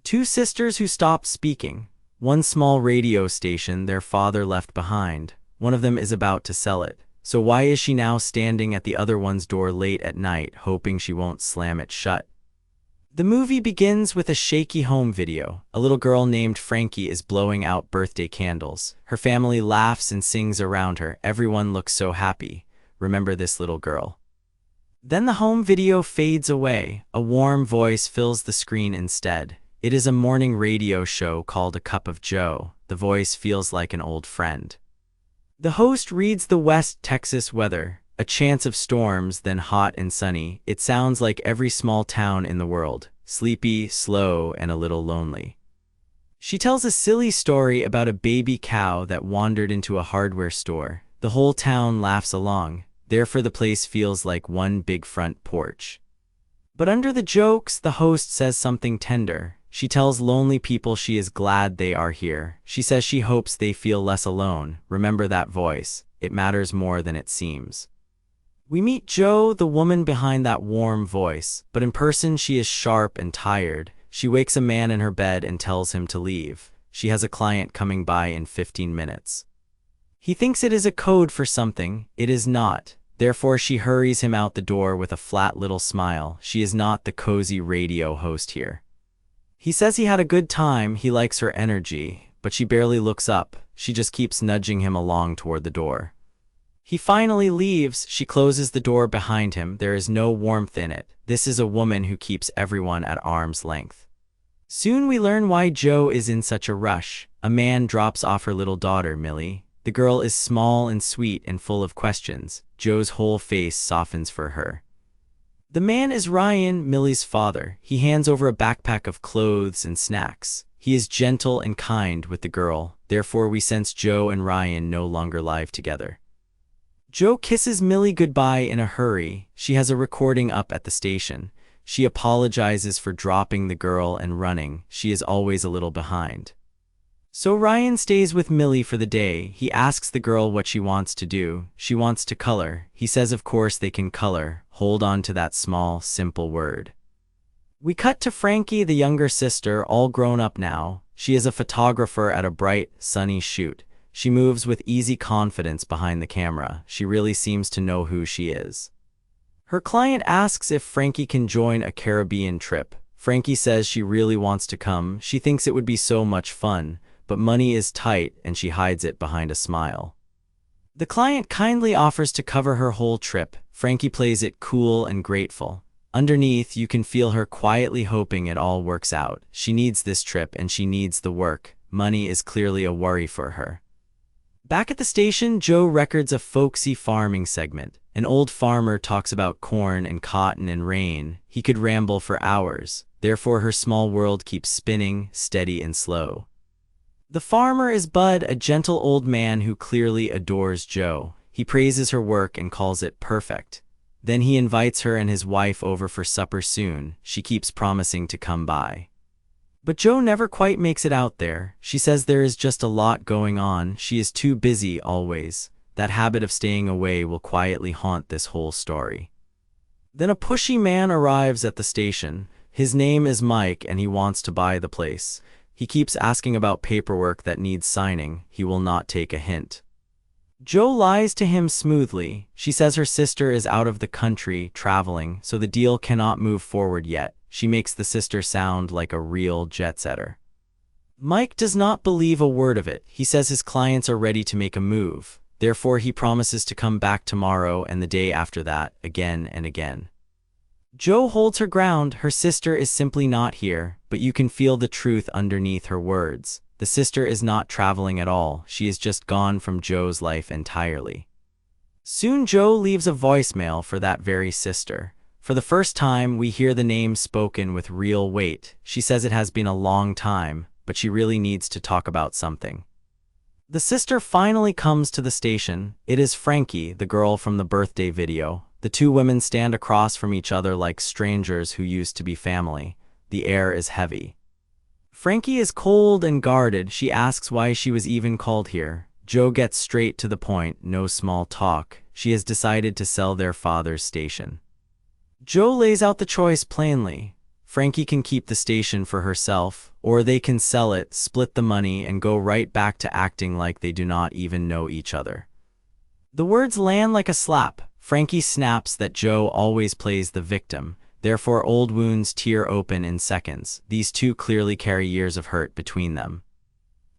Two sisters who stopped speaking. One small radio station their father left behind. One of them is about to sell it. So why is she now standing at the other one's door late at night, hoping she won't slam it shut? The movie begins with a shaky home video. A little girl named Frankie is blowing out birthday candles. Her family laughs and sings around her. Everyone looks so happy. Remember this little girl. Then the home video fades away. A warm voice fills the screen instead. It is a morning radio show called A Cup of Joe. The voice feels like an old friend. The host reads the West Texas weather. A chance of storms, then hot and sunny. It sounds like every small town in the world. Sleepy, slow, and a little lonely. She tells a silly story about a baby cow that wandered into a hardware store. The whole town laughs along. Therefore the place feels like one big front porch. But under the jokes, the host says something tender. She tells lonely people she is glad they are here. She says she hopes they feel less alone. Remember that voice. It matters more than it seems. We meet Jo, the woman behind that warm voice, but in person she is sharp and tired. She wakes a man in her bed and tells him to leave. She has a client coming by in 15 minutes. He thinks it is a code for something. It is not. Therefore she hurries him out the door with a flat little smile. She is not the cozy radio host here. He says he had a good time, he likes her energy, but she barely looks up. She just keeps nudging him along toward the door. He finally leaves. She closes the door behind him. There is no warmth in it. This is a woman who keeps everyone at arm's length. Soon we learn why Jo is in such a rush. A man drops off her little daughter, Millie. The girl is small and sweet and full of questions. Jo's whole face softens for her. The man is Ryan, Millie's father. He hands over a backpack of clothes and snacks. He is gentle and kind with the girl. Therefore we sense Jo and Ryan no longer live together. Jo kisses Millie goodbye in a hurry. She has a recording up at the station. She apologizes for dropping the girl and running. She is always a little behind. So Ryan stays with Millie for the day. He asks the girl what she wants to do. She wants to color. He says of course they can color. Hold on to that small, simple word. We cut to Frankie, the younger sister, all grown up now. She is a photographer at a bright, sunny shoot. She moves with easy confidence behind the camera. She really seems to know who she is. Her client asks if Frankie can join a Caribbean trip. Frankie says she really wants to come. She thinks it would be so much fun, but money is tight and she hides it behind a smile. The client kindly offers to cover her whole trip. Frankie plays it cool and grateful. Underneath, you can feel her quietly hoping it all works out. She needs this trip and she needs the work. Money is clearly a worry for her. Back at the station, Jo records a folksy farming segment. An old farmer talks about corn and cotton and rain. He could ramble for hours. Therefore, her small world keeps spinning, steady and slow. The farmer is Bud, a gentle old man who clearly adores Jo. He praises her work and calls it perfect. Then he invites her and his wife over for supper soon. She keeps promising to come by. But Jo never quite makes it out there. She says there is just a lot going on. She is too busy always. That habit of staying away will quietly haunt this whole story. Then a pushy man arrives at the station. His name is Mike and he wants to buy the place. He keeps asking about paperwork that needs signing. He will not take a hint. Jo lies to him smoothly. She says her sister is out of the country, traveling, so the deal cannot move forward yet. She makes the sister sound like a real jet-setter. Mike does not believe a word of it. He says his clients are ready to make a move. Therefore, he promises to come back tomorrow and the day after that, again and again. Jo holds her ground. Her sister is simply not here, but you can feel the truth underneath her words. The sister is not traveling at all. She is just gone from Jo's life entirely. Soon Jo leaves a voicemail for that very sister. For the first time, we hear the name spoken with real weight. She says it has been a long time, but she really needs to talk about something. The sister finally comes to the station. It is Frankie, the girl from the birthday video. The two women stand across from each other like strangers who used to be family. The air is heavy. Frankie is cold and guarded. She asks why she was even called here. Jo gets straight to the point, no small talk. She has decided to sell their father's station. Jo lays out the choice plainly. Frankie can keep the station for herself, or they can sell it, split the money, and go right back to acting like they do not even know each other. The words land like a slap. Frankie snaps that Joe always plays the victim, therefore old wounds tear open in seconds. These two clearly carry years of hurt between them.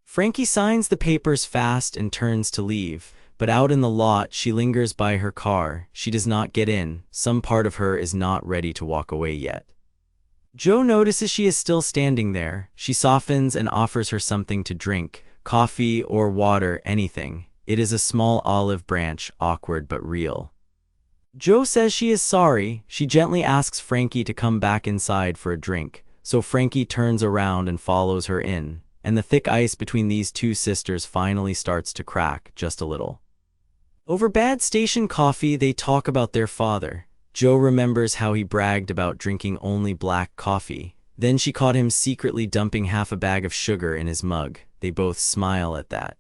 Frankie signs the papers fast and turns to leave, but out in the lot she lingers by her car. She does not get in. Some part of her is not ready to walk away yet. Joe notices she is still standing there. She softens and offers her something to drink, coffee or water, anything. It is a small olive branch, awkward but real. Joe says she is sorry. She gently asks Frankie to come back inside for a drink, so Frankie turns around and follows her in, and the thick ice between these two sisters finally starts to crack, just a little. Over bad station coffee, they talk about their father. Joe remembers how he bragged about drinking only black coffee. Then she caught him secretly dumping half a bag of sugar in his mug. They both smile at that.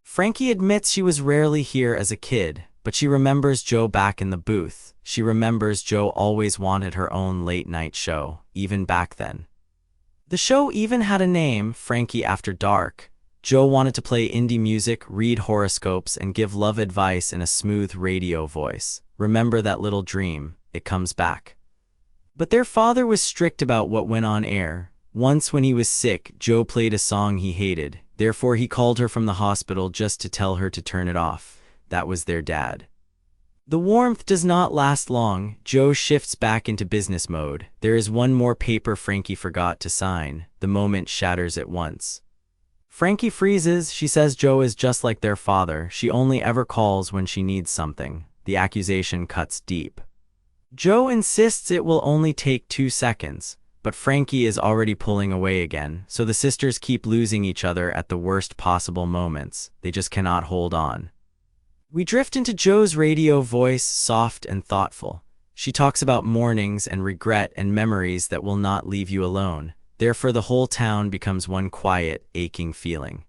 Frankie admits she was rarely here as a kid, but she remembers Joe back in the booth. She remembers Joe always wanted her own late-night show, even back then. The show even had a name, Frankie After Dark. Joe wanted to play indie music, read horoscopes, and give love advice in a smooth radio voice. Remember that little dream, it comes back. But their father was strict about what went on air. Once when he was sick, Joe played a song he hated. Therefore he called her from the hospital just to tell her to turn it off. That was their dad. The warmth does not last long. Joe shifts back into business mode. There is one more paper Frankie forgot to sign. The moment shatters at once. Frankie freezes. She says Joe is just like their father. She only ever calls when she needs something. The accusation cuts deep. Joe insists it will only take 2 seconds, but Frankie is already pulling away again, so the sisters keep losing each other at the worst possible moments. They just cannot hold on. We drift into Joe's radio voice, soft and thoughtful. She talks about mornings and regret and memories that will not leave you alone. Therefore the whole town becomes one quiet, aching feeling.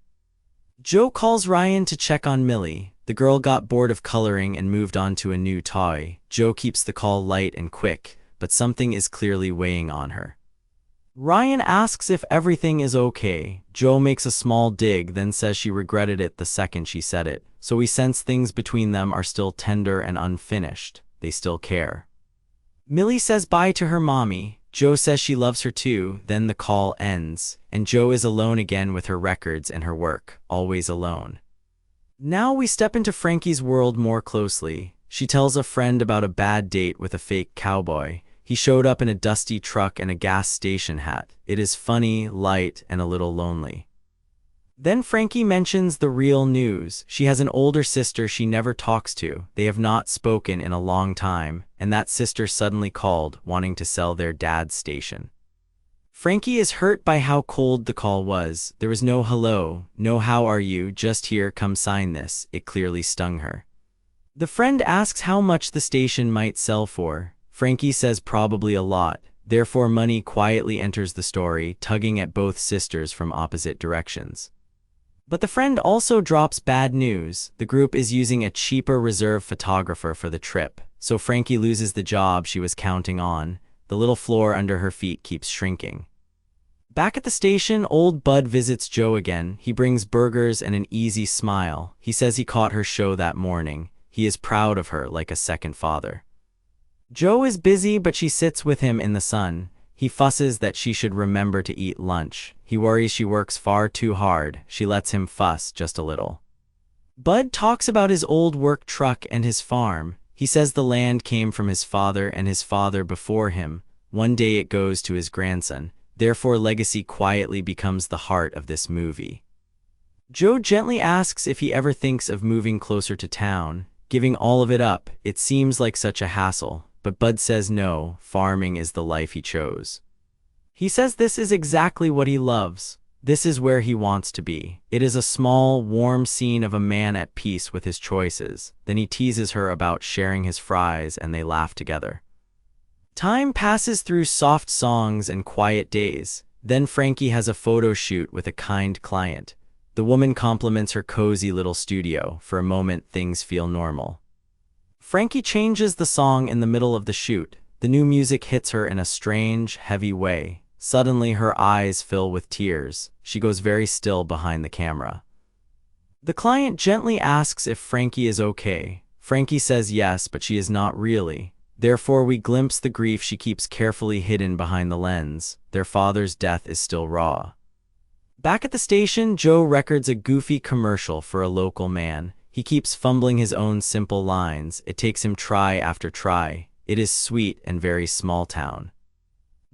Joe calls Ryan to check on Millie. The girl got bored of coloring and moved on to a new toy. Joe keeps the call light and quick, but something is clearly weighing on her. Ryan asks if everything is okay. Joe makes a small dig, then says she regretted it the second she said it, so we sense things between them are still tender and unfinished. They still care. Millie says bye to her mommy. Joe says she loves her too. Then the call ends, and Joe is alone again with her records and her work, always alone. Now we step into Frankie's world more closely. She tells a friend about a bad date with a fake cowboy. He showed up in a dusty truck and a gas station hat. It is funny, light, and a little lonely. Then Frankie mentions the real news. She has an older sister she never talks to. They have not spoken in a long time, and that sister suddenly called, wanting to sell their dad's station. Frankie is hurt by how cold the call was. There was no hello, no how are you, just here, come sign this. It clearly stung her. The friend asks how much the station might sell for. Frankie says probably a lot. Therefore money quietly enters the story, tugging at both sisters from opposite directions. But the friend also drops bad news. The group is using a cheaper reserve photographer for the trip, so Frankie loses the job she was counting on. The little floor under her feet keeps shrinking. Back at the station, old Bud visits Joe again. He brings burgers and an easy smile. He says he caught her show that morning. He is proud of her like a second father. Joe is busy, but she sits with him in the sun. He fusses that she should remember to eat lunch. He worries she works far too hard. She lets him fuss just a little. Bud talks about his old work truck and his farm. He says the land came from his father and his father before him. One day it goes to his grandson. Therefore legacy quietly becomes the heart of this movie. Joe gently asks if he ever thinks of moving closer to town, giving all of it up. It seems like such a hassle. But Bud says no, farming is the life he chose. He says this is exactly what he loves. This is where he wants to be. It is a small, warm scene of a man at peace with his choices. Then he teases her about sharing his fries and they laugh together. Time passes through soft songs and quiet days. Then Frankie has a photo shoot with a kind client. The woman compliments her cozy little studio. For a moment, things feel normal. Frankie changes the song in the middle of the shoot. The new music hits her in a strange, heavy way. Suddenly her eyes fill with tears. She goes very still behind the camera. The client gently asks if Frankie is okay. Frankie says yes, but she is not really. Therefore we glimpse the grief she keeps carefully hidden behind the lens. Their father's death is still raw. Back at the station, Joe records a goofy commercial for a local man. He keeps fumbling his own simple lines. It takes him try after try. It is sweet and very small town.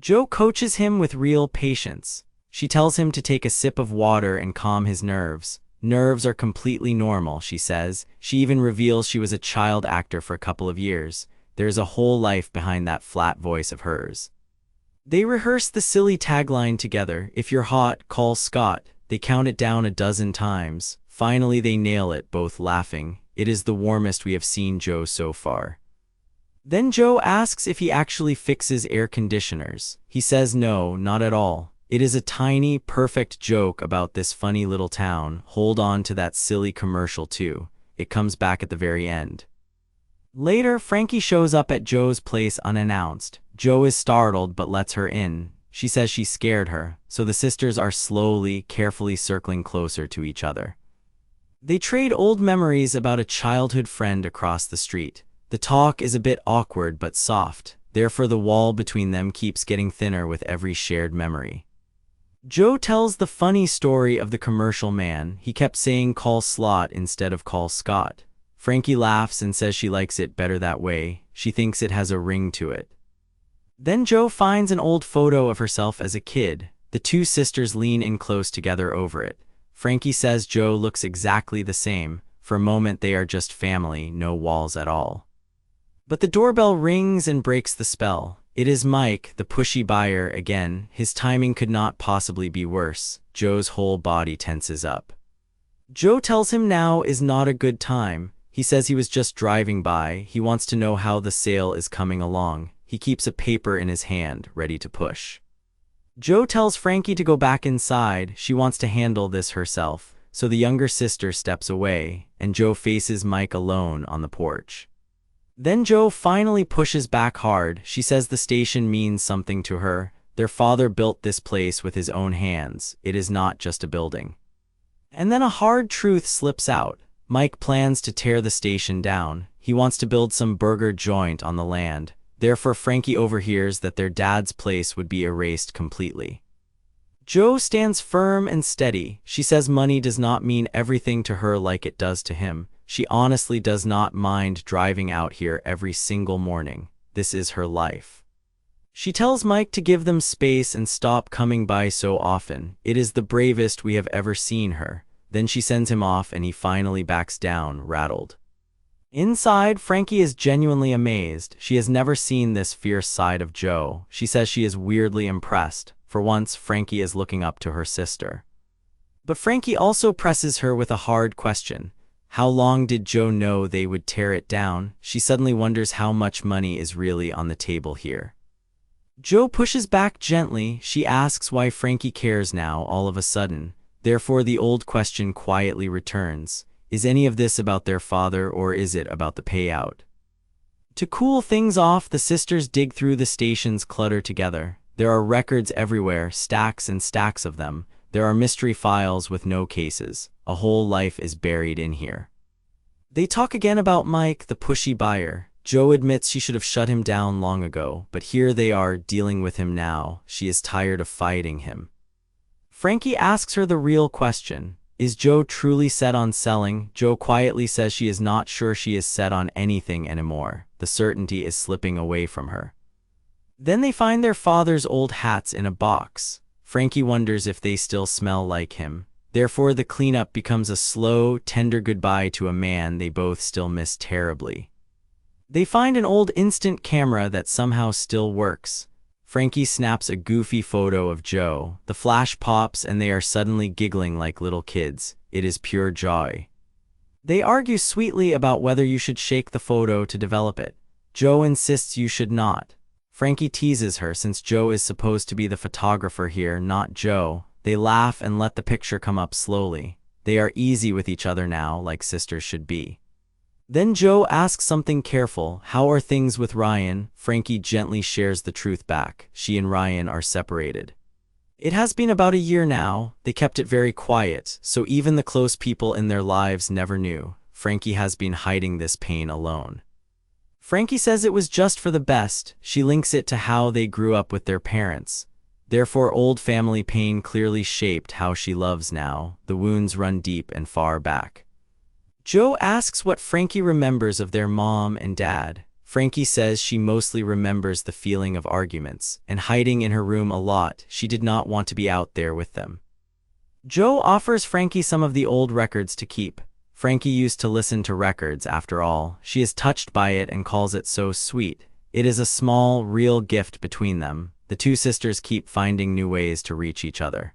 Joe coaches him with real patience. She tells him to take a sip of water and calm his nerves. Nerves are completely normal, she says. She even reveals she was a child actor for a couple of years. There's a whole life behind that flat voice of hers. They rehearse the silly tagline together, "If you're hot, call Scott." They count it down a dozen times. Finally they nail it, both laughing. It is the warmest we have seen Joe so far. Then Joe asks if he actually fixes air conditioners. He says no, not at all. It is a tiny, perfect joke about this funny little town. Hold on to that silly commercial too. It comes back at the very end. Later, Frankie shows up at Joe's place unannounced. Joe is startled but lets her in. She says she scared her, so the sisters are slowly, carefully circling closer to each other. They trade old memories about a childhood friend across the street. The talk is a bit awkward but soft, therefore the wall between them keeps getting thinner with every shared memory. Joe tells the funny story of the commercial man. He kept saying call Slot instead of call Scott. Frankie laughs and says she likes it better that way. She thinks it has a ring to it. Then Joe finds an old photo of herself as a kid. The two sisters lean in close together over it. Frankie says Joe looks exactly the same. For a moment they are just family, no walls at all. But the doorbell rings and breaks the spell. It is Mike, the pushy buyer, again. His timing could not possibly be worse. Joe's whole body tenses up. Joe tells him now is not a good time. He says he was just driving by. He wants to know how the sale is coming along. He keeps a paper in his hand, ready to push. Joe tells Frankie to go back inside. She wants to handle this herself, so the younger sister steps away, and Joe faces Mike alone on the porch. Then Joe finally pushes back hard. She says the station means something to her. Their father built this place with his own hands. It is not just a building. And then a hard truth slips out. Mike plans to tear the station down. He wants to build some burger joint on the land. Therefore Frankie overhears that their dad's place would be erased completely. Joe stands firm and steady. She says money does not mean everything to her like it does to him. She honestly does not mind driving out here every single morning. This is her life. She tells Mike to give them space and stop coming by so often. It is the bravest we have ever seen her. Then she sends him off and he finally backs down, rattled. Inside, Frankie is genuinely amazed. She has never seen this fierce side of Joe. She says she is weirdly impressed. For once, Frankie is looking up to her sister. But Frankie also presses her with a hard question. How long did Joe know they would tear it down? She suddenly wonders how much money is really on the table here. Joe pushes back gently. She asks why Frankie cares now all of a sudden. Therefore the old question quietly returns. Is any of this about their father or is it about the payout? To cool things off, the sisters dig through the station's clutter together. There are records everywhere, stacks and stacks of them. There are mystery files with no cases. A whole life is buried in here. They talk again about Mike, the pushy buyer. Joe admits she should have shut him down long ago, but here they are dealing with him now. She is tired of fighting him. Frankie asks her the real question. Is Joe truly set on selling? Joe quietly says she is not sure she is set on anything anymore. The certainty is slipping away from her. Then they find their father's old hats in a box. Frankie wonders if they still smell like him. Therefore, the cleanup becomes a slow, tender goodbye to a man they both still miss terribly. They find an old instant camera that somehow still works. Frankie snaps a goofy photo of Joe. The flash pops and they are suddenly giggling like little kids. It is pure joy. They argue sweetly about whether you should shake the photo to develop it. Joe insists you should not. Frankie teases her since Joe is supposed to be the photographer here, not Joe. They laugh and let the picture come up slowly. They are easy with each other now, like sisters should be. Then Joe asks something careful. How are things with Ryan? Frankie gently shares the truth back. She and Ryan are separated. It has been about a year now. They kept it very quiet, so even the close people in their lives never knew. Frankie has been hiding this pain alone. Frankie says it was just for the best. She links it to how they grew up with their parents. Therefore, old family pain clearly shaped how she loves now. The wounds run deep and far back. Joe asks what Frankie remembers of their mom and dad. Frankie says she mostly remembers the feeling of arguments and hiding in her room a lot. She did not want to be out there with them. Joe offers Frankie some of the old records to keep. Frankie used to listen to records, after all. She is touched by it and calls it so sweet. It is a small, real gift between them. The two sisters keep finding new ways to reach each other.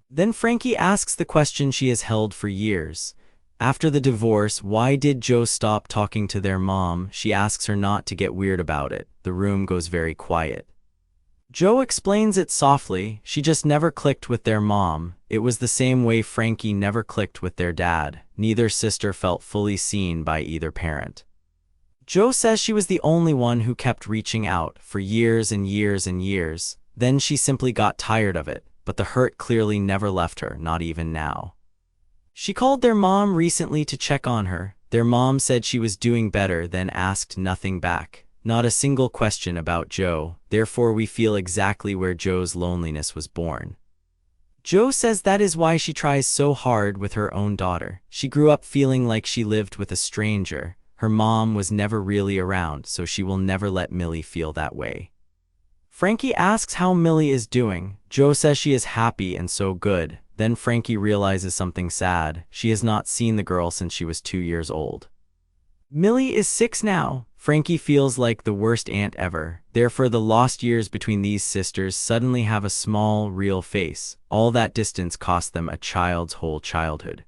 Then Frankie asks the question she has held for years. After the divorce, why did Joe stop talking to their mom? She asks her not to get weird about it. The room goes very quiet. Joe explains it softly. She just never clicked with their mom. It was the same way Frankie never clicked with their dad. Neither sister felt fully seen by either parent. Joe says she was the only one who kept reaching out for years and years and years. Then she simply got tired of it, but the hurt clearly never left her, not even now. She called their mom recently to check on her. Their mom said she was doing better, then asked nothing back. Not a single question about Joe. Therefore, we feel exactly where Joe's loneliness was born. Joe says that is why she tries so hard with her own daughter. She grew up feeling like she lived with a stranger. Her mom was never really around, so she will never let Millie feel that way. Frankie asks how Millie is doing. Joe says she is happy and so good. Then Frankie realizes something sad. She has not seen the girl since she was 2 years old. Millie is 6 now. Frankie feels like the worst aunt ever. Therefore, the lost years between these sisters suddenly have a small, real face. All that distance cost them a child's whole childhood.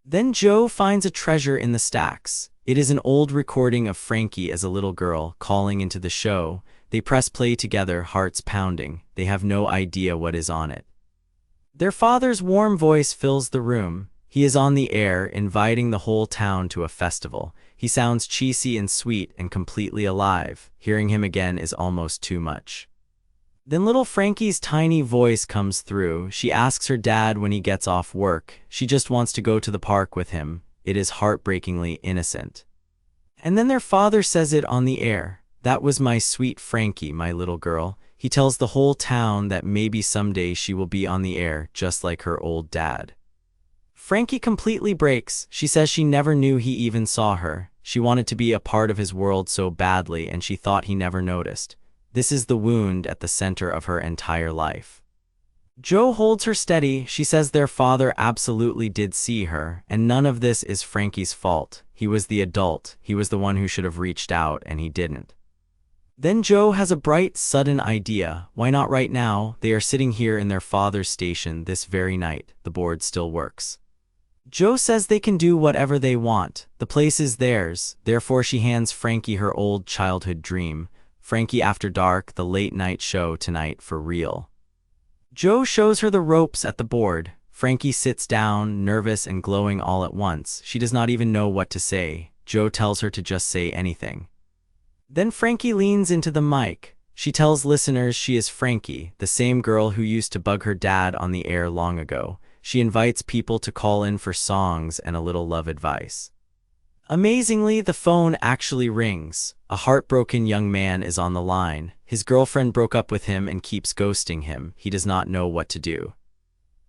Then Joe finds a treasure in the stacks. It is an old recording of Frankie as a little girl calling into the show. They press play together, hearts pounding. They have no idea what is on it. Their father's warm voice fills the room. He is on the air, inviting the whole town to a festival. He sounds cheesy and sweet and completely alive. Hearing him again is almost too much. Then little Frankie's tiny voice comes through. She asks her dad when he gets off work. She just wants to go to the park with him. It is heartbreakingly innocent. And then their father says it on the air. That was my sweet Frankie, my little girl. He tells the whole town that maybe someday she will be on the air, just like her old dad. Frankie completely breaks. She says she never knew he even saw her. She wanted to be a part of his world so badly, and she thought he never noticed. This is the wound at the center of her entire life. Joe holds her steady. She says their father absolutely did see her, and none of this is Frankie's fault. He was the adult. He was the one who should have reached out, and he didn't. Then Joe has a bright, sudden idea. Why not right now? They are sitting here in their father's station this very night. The board still works. Joe says they can do whatever they want. The place is theirs. Therefore, she hands Frankie her old childhood dream. Frankie After Dark, the late-night show tonight for real. Joe shows her the ropes at the board. Frankie sits down, nervous and glowing all at once. She does not even know what to say. Joe tells her to just say anything. Then Frankie leans into the mic. She tells listeners she is Frankie, the same girl who used to bug her dad on the air long ago. She invites people to call in for songs and a little love advice. Amazingly, the phone actually rings. A heartbroken young man is on the line. His girlfriend broke up with him and keeps ghosting him. He does not know what to do.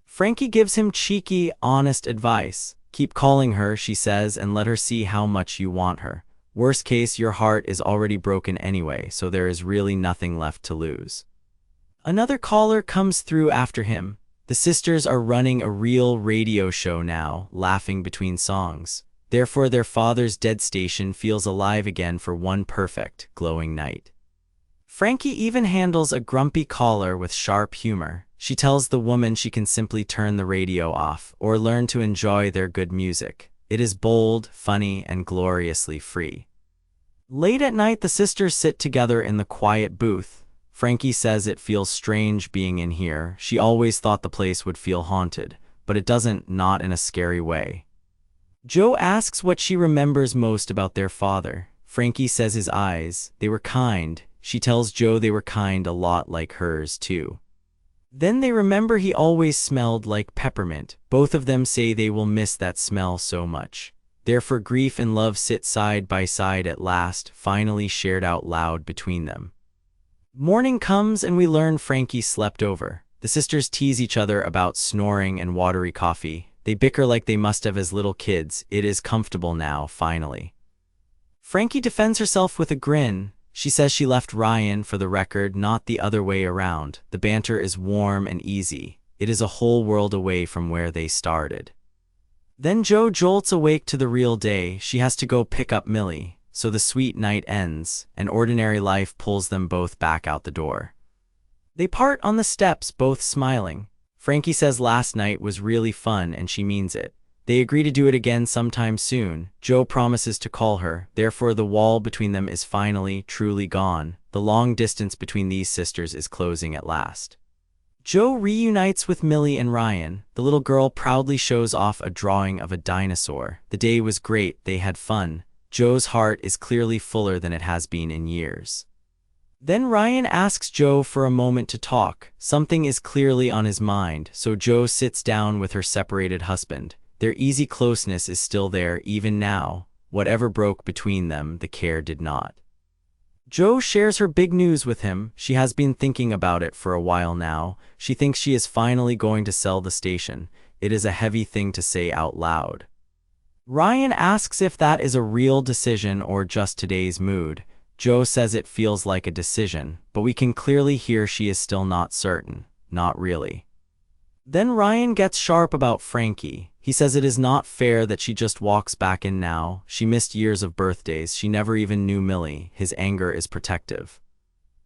Frankie gives him cheeky, honest advice. Keep calling her, she says, and let her see how much you want her. Worst case, your heart is already broken anyway, so there is really nothing left to lose. Another caller comes through after him. The sisters are running a real radio show now, laughing between songs. Therefore, their father's dead station feels alive again for one perfect, glowing night. Frankie even handles a grumpy caller with sharp humor. She tells the woman she can simply turn the radio off or learn to enjoy their good music. It is bold, funny, and gloriously free. Late at night, the sisters sit together in the quiet booth. Frankie says it feels strange being in here. She always thought the place would feel haunted, but it doesn't, not in a scary way. Joe asks what she remembers most about their father. Frankie says his eyes. They were kind. She tells Joe they were kind, a lot like hers too. Then they remember he always smelled like peppermint. Both of them say they will miss that smell so much. Therefore grief and love sit side by side at last, finally shared out loud between them. Morning comes and we learn Frankie slept over. The sisters tease each other about snoring and watery coffee. They bicker like they must have as little kids. It is comfortable now, finally. Frankie defends herself with a grin. She says she left Ryan, for the record, not the other way around. The banter is warm and easy. It is a whole world away from where they started. Then Joe jolts awake to the real day. She has to go pick up Millie. So the sweet night ends, and ordinary life pulls them both back out the door. They part on the steps, both smiling. Frankie says last night was really fun and she means it. They agree to do it again sometime soon. Joe promises to call her, therefore the wall between them is finally, truly gone. The long distance between these sisters is closing at last. Joe reunites with Millie and Ryan. The little girl proudly shows off a drawing of a dinosaur. The day was great, they had fun. Joe's heart is clearly fuller than it has been in years. Then Ryan asks Joe for a moment to talk. Something is clearly on his mind, so Joe sits down with her separated husband. Their easy closeness is still there even now. Whatever broke between them, the care did not. Joe shares her big news with him. She has been thinking about it for a while now. She thinks she is finally going to sell the station. It is a heavy thing to say out loud. Ryan asks if that is a real decision or just today's mood. Joe says it feels like a decision, but we can clearly hear she is still not certain. Not really. Then Ryan gets sharp about Frankie. He says it is not fair that she just walks back in now. She missed years of birthdays. She never even knew Millie. His anger is protective.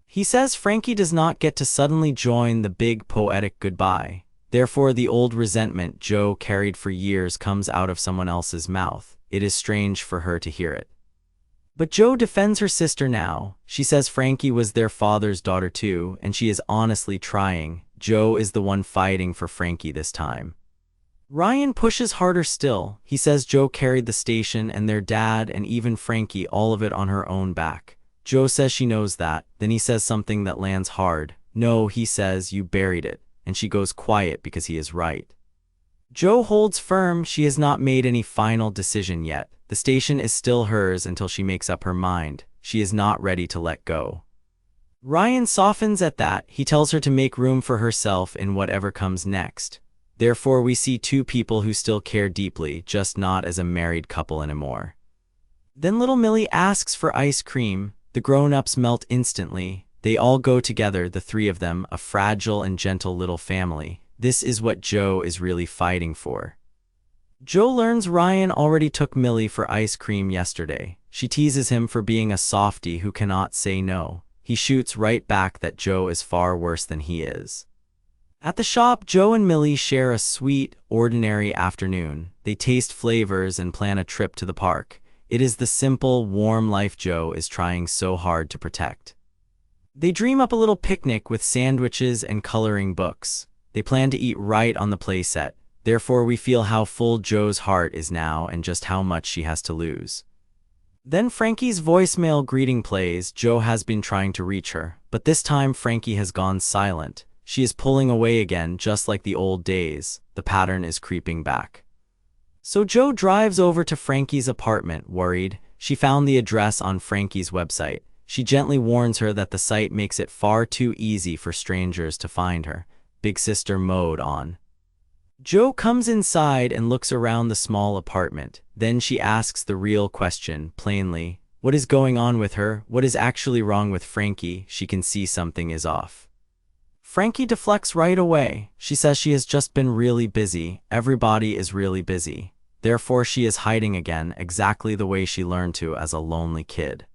He says Frankie does not get to suddenly join the big poetic goodbye. Therefore, the old resentment Joe carried for years comes out of someone else's mouth. It is strange for her to hear it. But Joe defends her sister now. She says Frankie was their father's daughter too, and she is honestly trying. Joe is the one fighting for Frankie this time. Ryan pushes harder still. He says Joe carried the station and their dad and even Frankie, all of it on her own back. Joe says she knows that. Then he says something that lands hard. No, he says, you buried it. And she goes quiet because he is right. Joe holds firm. She has not made any final decision yet. The station is still hers until she makes up her mind. She is not ready to let go. Ryan softens at that. He tells her to make room for herself in whatever comes next. Therefore, we see two people who still care deeply, just not as a married couple anymore. Then little Millie asks for ice cream. The grown-ups melt instantly. They all go together, the three of them, a fragile and gentle little family. This is what Joe is really fighting for. Joe learns Ryan already took Millie for ice cream yesterday. She teases him for being a softie who cannot say no. He shoots right back that Joe is far worse than he is. At the shop, Joe and Millie share a sweet, ordinary afternoon. They taste flavors and plan a trip to the park. It is the simple, warm life Joe is trying so hard to protect. They dream up a little picnic with sandwiches and coloring books. They plan to eat right on the playset. Therefore, we feel how full Joe's heart is now and just how much she has to lose. Then Frankie's voicemail greeting plays. Joe has been trying to reach her, but this time Frankie has gone silent. She is pulling away again, just like the old days. The pattern is creeping back. So Joe drives over to Frankie's apartment, worried. She found the address on Frankie's website. She gently warns her that the site makes it far too easy for strangers to find her. Big sister mode on. Joe comes inside and looks around the small apartment. Then she asks the real question, plainly. What is going on with her? What is actually wrong with Frankie? She can see something is off. Frankie deflects right away. She says she has just been really busy. Everybody is really busy. Therefore, she is hiding again, exactly the way she learned to as a lonely kid.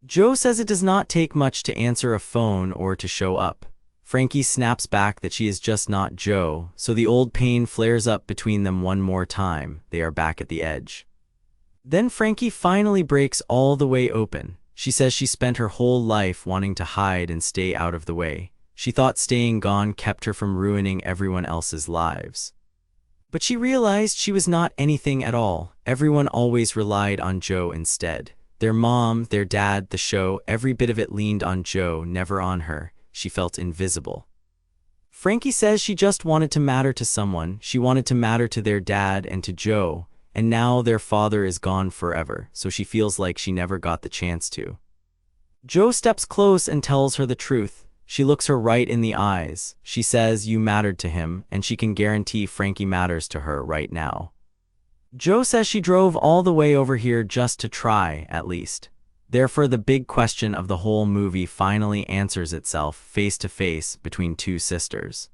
Joe says it does not take much to answer a phone or to show up. Frankie snaps back that she is just not Joe, so the old pain flares up between them one more time. They are back at the edge. Then Frankie finally breaks all the way open. She says she spent her whole life wanting to hide and stay out of the way. She thought staying gone kept her from ruining everyone else's lives. But she realized she was not anything at all. Everyone always relied on Joe instead. Their mom, their dad, the show, every bit of it leaned on Joe, never on her. She felt invisible. Frankie says she just wanted to matter to someone. She wanted to matter to their dad and to Joe, and now their father is gone forever, so she feels like she never got the chance to. Joe steps close and tells her the truth. She looks her right in the eyes. She says you mattered to him, and she can guarantee Frankie matters to her right now. Joe says she drove all the way over here just to try, at least. Therefore, the big question of the whole movie finally answers itself face to face between two sisters.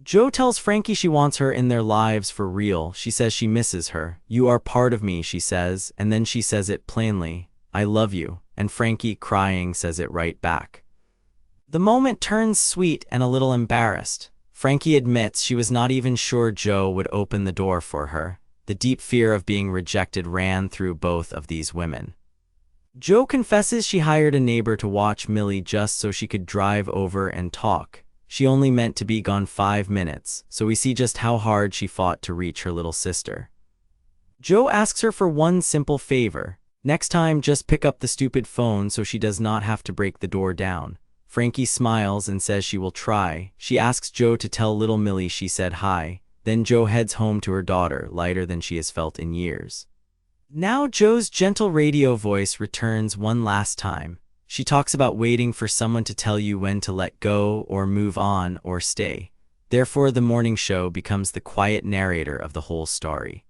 Joe tells Frankie she wants her in their lives for real. She says she misses her. You are part of me, she says, and then she says it plainly. I love you. And Frankie, crying, says it right back. The moment turns sweet and a little embarrassed. Frankie admits she was not even sure Joe would open the door for her. The deep fear of being rejected ran through both of these women. Joe confesses she hired a neighbor to watch Millie just so she could drive over and talk. She only meant to be gone 5 minutes, so we see just how hard she fought to reach her little sister. Joe asks her for one simple favor. Next time, just pick up the stupid phone so she does not have to break the door down. Frankie smiles and says she will try. She asks Joe to tell little Millie she said hi. Then Joe heads home to her daughter, lighter than she has felt in years. Now Joe's gentle radio voice returns one last time. She talks about waiting for someone to tell you when to let go or move on or stay. Therefore, the morning show becomes the quiet narrator of the whole story.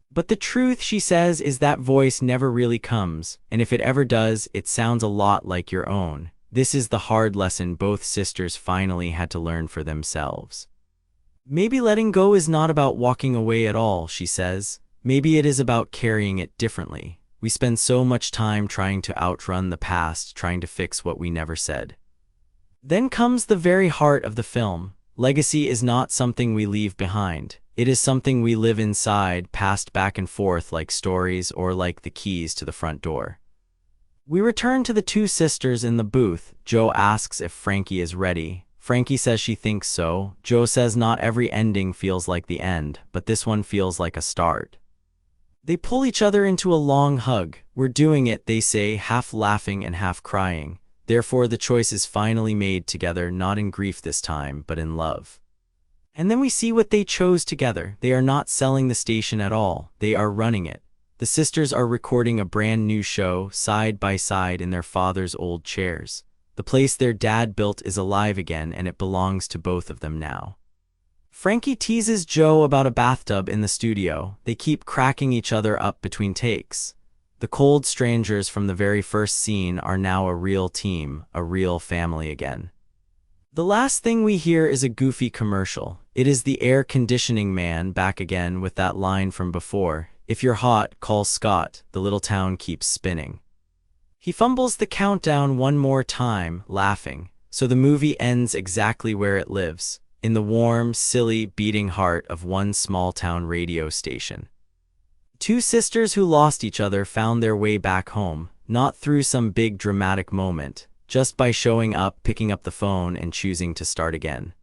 But the truth, she says, is that voice never really comes, and if it ever does, it sounds a lot like your own. This is the hard lesson both sisters finally had to learn for themselves. Maybe letting go is not about walking away at all, she says. Maybe it is about carrying it differently. We spend so much time trying to outrun the past, trying to fix what we never said. Then comes the very heart of the film. Legacy is not something we leave behind. It is something we live inside, passed back and forth like stories or like the keys to the front door. We return to the two sisters in the booth. Joe asks if Frankie is ready. Frankie says she thinks so. Joe says not every ending feels like the end, but this one feels like a start. They pull each other into a long hug. We're doing it, they say, half laughing and half crying. Therefore, the choice is finally made together, not in grief this time, but in love. And then we see what they chose together. They are not selling the station at all. They are running it. The sisters are recording a brand new show, side by side in their father's old chairs. The place their dad built is alive again, and it belongs to both of them now. Frankie teases Joe about a bathtub in the studio. They keep cracking each other up between takes. The cold strangers from the very first scene are now a real team, a real family again. The last thing we hear is a goofy commercial. It is the air conditioning man back again with that line from before. If you're hot, call Scott. The little town keeps spinning. He fumbles the countdown one more time, laughing. So the movie ends exactly where it lives, in the warm, silly, beating heart of one small-town radio station. Two sisters who lost each other found their way back home, not through some big dramatic moment, just by showing up, picking up the phone, and choosing to start again.